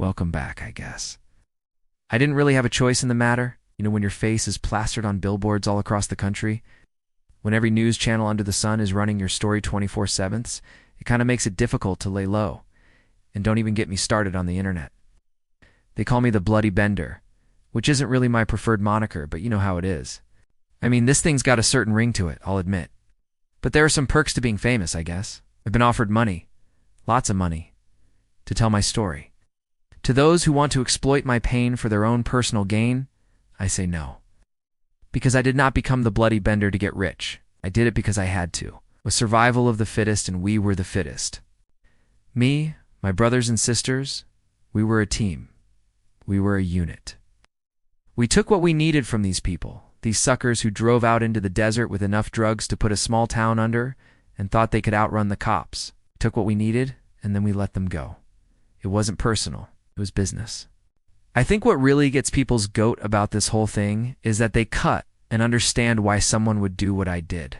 Welcome back, I guess. I didn't really have a choice in the matter. You know, when your face is plastered on billboards all across the country, when every news channel under the sun is running your story 24/7, it kind of makes it difficult to lay low. And don't even get me started on the internet. They call me the Bloody Bender, which isn't really my preferred moniker, but you know how it is. I mean, this thing's got a certain ring to it, I'll admit. But there are some perks to being famous, I guess. I've been offered money, lots of money, to tell my story. To those who want to exploit my pain for their own personal gain, I say no. Because I did not become the Bloody Bender to get rich. I did it because I had to. With survival of the fittest, and we were the fittest. Me, my brothers and sisters, we were a team. We were a unit. We took what we needed from these people, these suckers who drove out into the desert with enough drugs to put a small town under and thought they could outrun the cops. We took what we needed, and then we let them go. It wasn't personal. It was business. I think what really gets people's goat about this whole thing is that they cut and understand why someone would do what I did.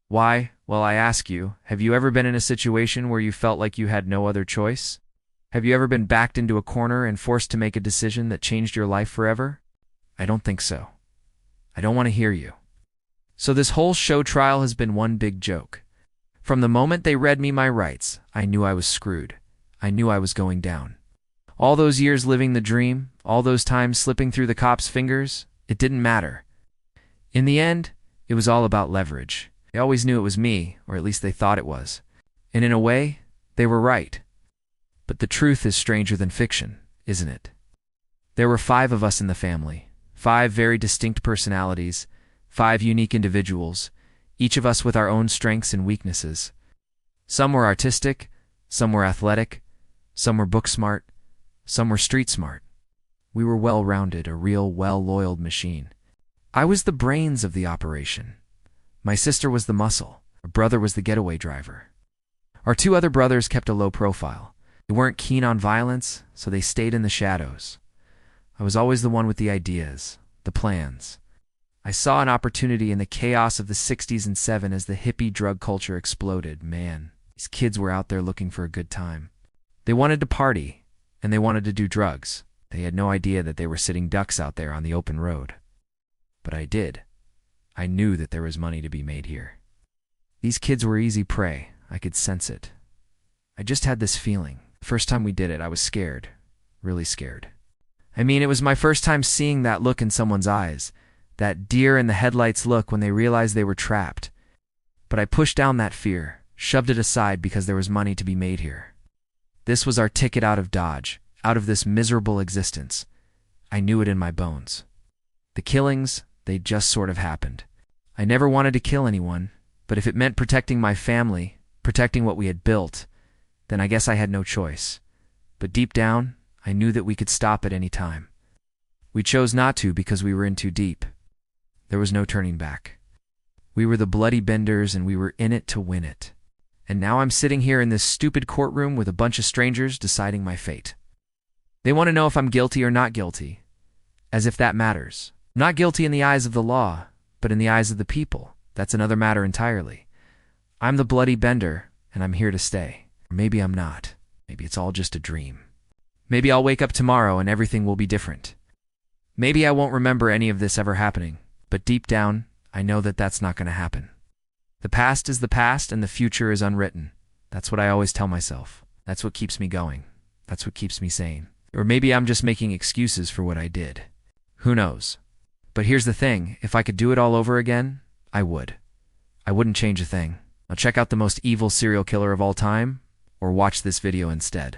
Why? Well, I ask you, have you ever been in a situation where you felt like you had no other choice? Have you ever been backed into a corner and forced to make a decision that changed your life forever? I don't think so. I don't want to hear you. So this whole show trial has been one big joke. From the moment they read me my rights, I knew I was screwed. I knew I was going down. All those years living the dream, all those times slipping through the cops' fingers, it didn't matter. In the end, it was all about leverage. They always knew it was me, or at least they thought it was. And in a way, they were right. But the truth is stranger than fiction, isn't it? There were 5 of us in the family, 5 very distinct personalities, 5 unique individuals, each of us with our own strengths and weaknesses. Some were artistic, some were athletic, some were book smart, some were street smart. We were well-rounded, a real well-oiled machine. I was the brains of the operation. My sister was the muscle. Our brother was the getaway driver. Our 2 other brothers kept a low profile. They weren't keen on violence, so they stayed in the shadows. I was always the one with the ideas, the plans. I saw an opportunity in the chaos of the 60s and 70s as the hippie drug culture exploded. Man, these kids were out there looking for a good time. They wanted to party, and they wanted to do drugs. They had no idea that they were sitting ducks out there on the open road. But I did. I knew that there was money to be made here. These kids were easy prey. I could sense it. I just had this feeling. The first time we did it, I was scared. Really scared. I mean, it was my first time seeing that look in someone's eyes. That deer in the headlights look when they realized they were trapped. But I pushed down that fear, shoved it aside because there was money to be made here. This was our ticket out of Dodge, out of this miserable existence. I knew it in my bones. The killings, they just sort of happened. I never wanted to kill anyone, but if it meant protecting my family, protecting what we had built, then I guess I had no choice. But deep down, I knew that we could stop at any time. We chose not to because we were in too deep. There was no turning back. We were the Bloody Benders, and we were in it to win it. And now I'm sitting here in this stupid courtroom with a bunch of strangers deciding my fate. They want to know if I'm guilty or not guilty, as if that matters. I'm not guilty in the eyes of the law, but in the eyes of the people. That's another matter entirely. I'm the Bloody Bender, and I'm here to stay. Or maybe I'm not. Maybe it's all just a dream. Maybe I'll wake up tomorrow and everything will be different. Maybe I won't remember any of this ever happening, but deep down, I know that that's not going to happen. The past is the past and the future is unwritten. That's what I always tell myself. That's what keeps me going. That's what keeps me sane. Or maybe I'm just making excuses for what I did. Who knows? But here's the thing, if I could do it all over again, I would. I wouldn't change a thing. Now check out the most evil serial killer of all time, or watch this video instead.